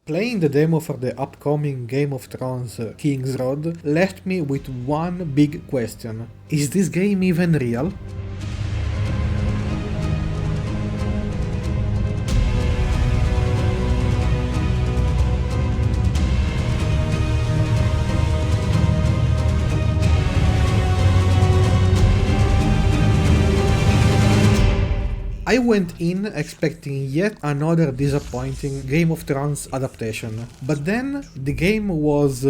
Playing the demo for the upcoming Game of Thrones Kingsroad left me with one big question. Is this game even real? I went in expecting yet another disappointing Game of Thrones adaptation, but then the game was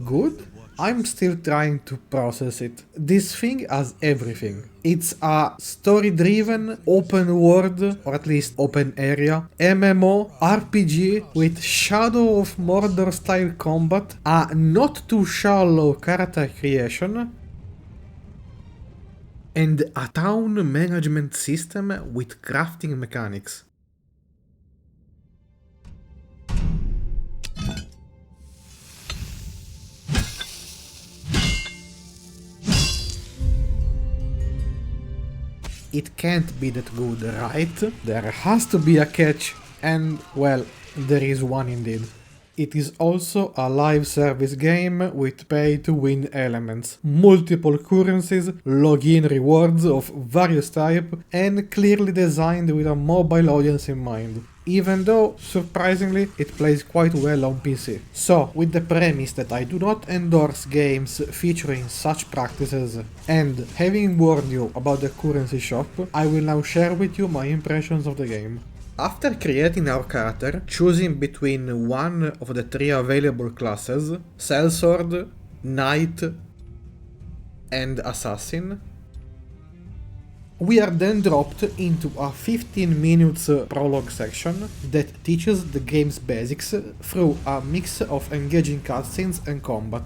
good? I'm still trying to process it. This thing has everything. It's a story-driven, open world, or at least open area, MMO, RPG with Shadow of Mordor style combat, a not too shallow character creation, and a town management system with crafting mechanics. It can't be that good, right? There has to be a catch, and well, there is one indeed. It is also a live service game with pay-to-win elements, multiple currencies, login rewards of various types, and clearly designed with a mobile audience in mind. Even though, surprisingly, it plays quite well on PC. So, with the premise that I do not endorse games featuring such practices, and having warned you about the currency shop, I will now share with you my impressions of the game. After creating our character, choosing between one of the three available classes, Sellsword, Knight, and Assassin, we are then dropped into a 15 minutes prologue section that teaches the game's basics through a mix of engaging cutscenes and combat.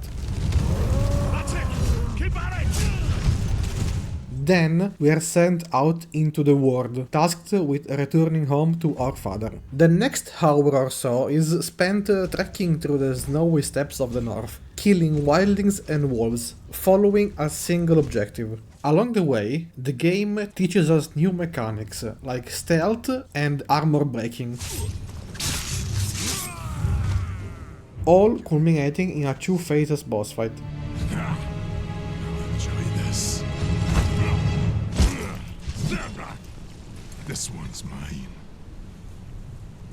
Then we are sent out into the world, tasked with returning home to our father. The next hour or so is spent trekking through the snowy steppes of the north, killing wildlings and wolves, following a single objective. Along the way, the game teaches us new mechanics, like stealth and armor breaking, all culminating in a 2 phases boss fight. This one's mine.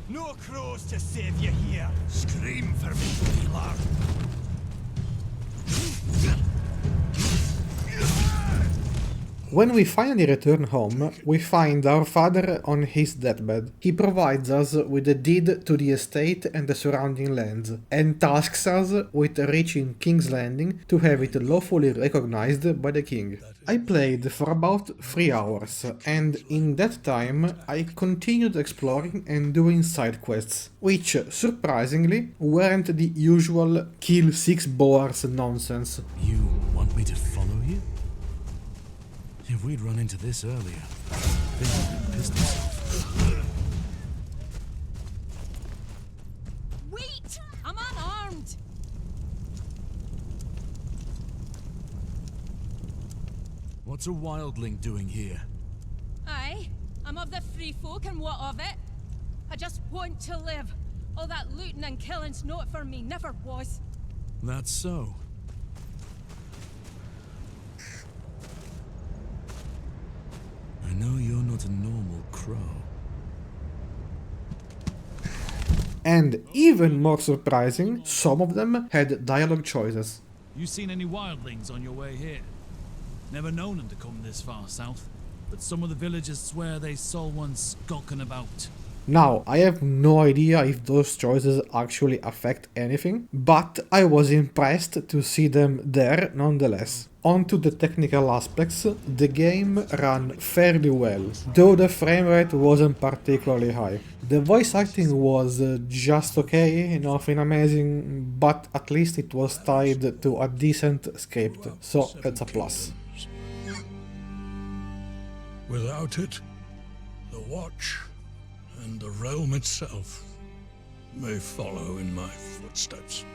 No crows to save you here. Scream for me, Taylor. When we finally return home, we find our father on his deathbed. He provides us with a deed to the estate and the surrounding lands, and tasks us with reaching King's Landing to have it lawfully recognized by the king. I played for about 3 hours, and in that time I continued exploring and doing side quests, which, surprisingly, weren't the usual kill 6 boars nonsense. You want me to follow you? If we'd run into this earlier, they would have pissed themselves. Wait! I'm unarmed! What's a wildling doing here? Aye, I'm of the free folk and what of it? I just want to live. All that looting and killing's not for me, never was. That's so. I know you're not a normal crow. And even more surprising, some of them had dialogue choices. You seen any wildlings on your way here? Never known them to come this far south, but some of the villagers swear they saw one skulking about. Now, I have no idea if those choices actually affect anything, but I was impressed to see them there nonetheless. Onto the technical aspects, the game ran fairly well, though the frame rate wasn't particularly high. The voice acting was just okay, nothing amazing, but at least it was tied to a decent script, so it's a plus. Without it, the Watch and the realm itself may follow in my footsteps.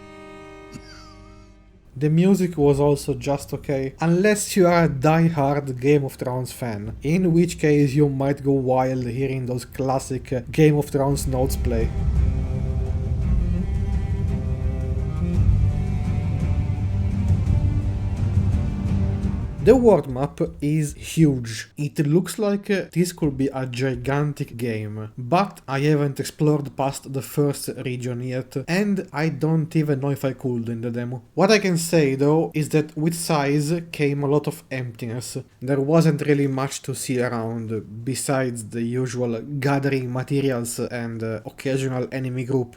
The music was also just okay, unless you are a die-hard Game of Thrones fan, in which case you might go wild hearing those classic Game of Thrones notes play. The world map is huge. It looks like this could be a gigantic game, but I haven't explored past the first region yet, and I don't even know if I could in the demo. What I can say though is that with size came a lot of emptiness. There wasn't really much to see around, besides the usual gathering materials and occasional enemy group.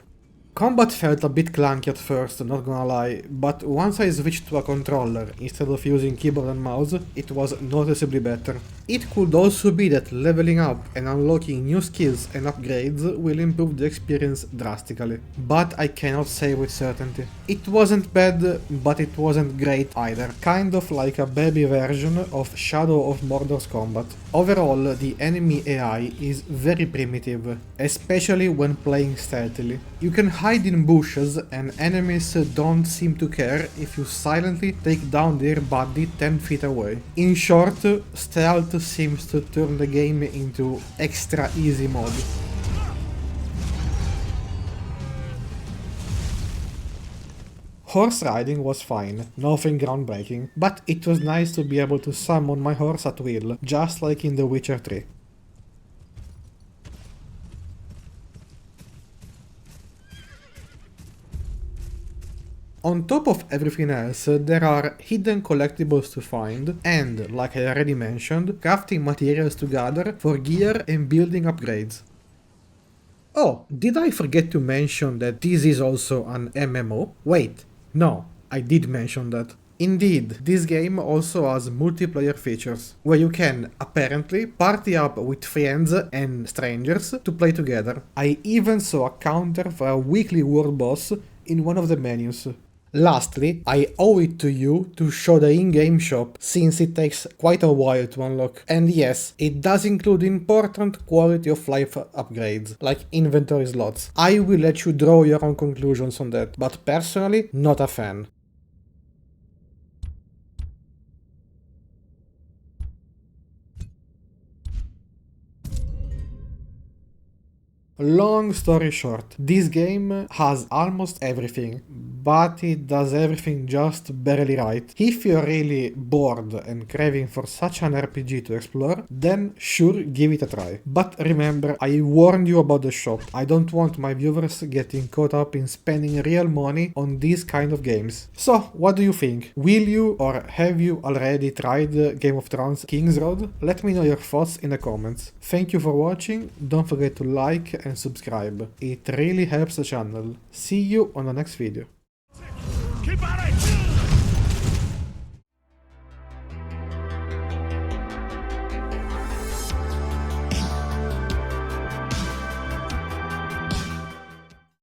Combat felt a bit clunky at first, not gonna lie, but once I switched to a controller instead of using keyboard and mouse, it was noticeably better. It could also be that leveling up and unlocking new skills and upgrades will improve the experience drastically, but I cannot say with certainty. It wasn't bad, but it wasn't great either, kind of like a baby version of Shadow of Mordor's combat. Overall, the enemy AI is very primitive, especially when playing stealthily. You can hide in bushes and enemies don't seem to care if you silently take down their body 10 feet away. In short, stealth seems to turn the game into extra easy mode. Horse riding was fine, nothing groundbreaking, but it was nice to be able to summon my horse at will, just like in The Witcher 3. On top of everything else, there are hidden collectibles to find and, like I already mentioned, crafting materials to gather for gear and building upgrades. Oh, did I forget to mention that this is also an MMO? Wait, no, I did mention that. Indeed, this game also has multiplayer features, where you can, apparently, party up with friends and strangers to play together. I even saw a counter for a weekly world boss in one of the menus. Lastly, I owe it to you to show the in-game shop, since it takes quite a while to unlock. And yes, it does include important quality of life upgrades, like inventory slots. I will let you draw your own conclusions on that, but personally, not a fan. Long story short, this game has almost everything, but it does everything just barely right. If you're really bored and craving for such an RPG to explore, then sure, give it a try. But remember, I warned you about the shop. I don't want my viewers getting caught up in spending real money on these kind of games. So, what do you think? Will you or have you already tried Game of Thrones Kingsroad? Let me know your thoughts in the comments. Thank you for watching, don't forget to like and subscribe. It really helps the channel. See you on the next video. Keep at it!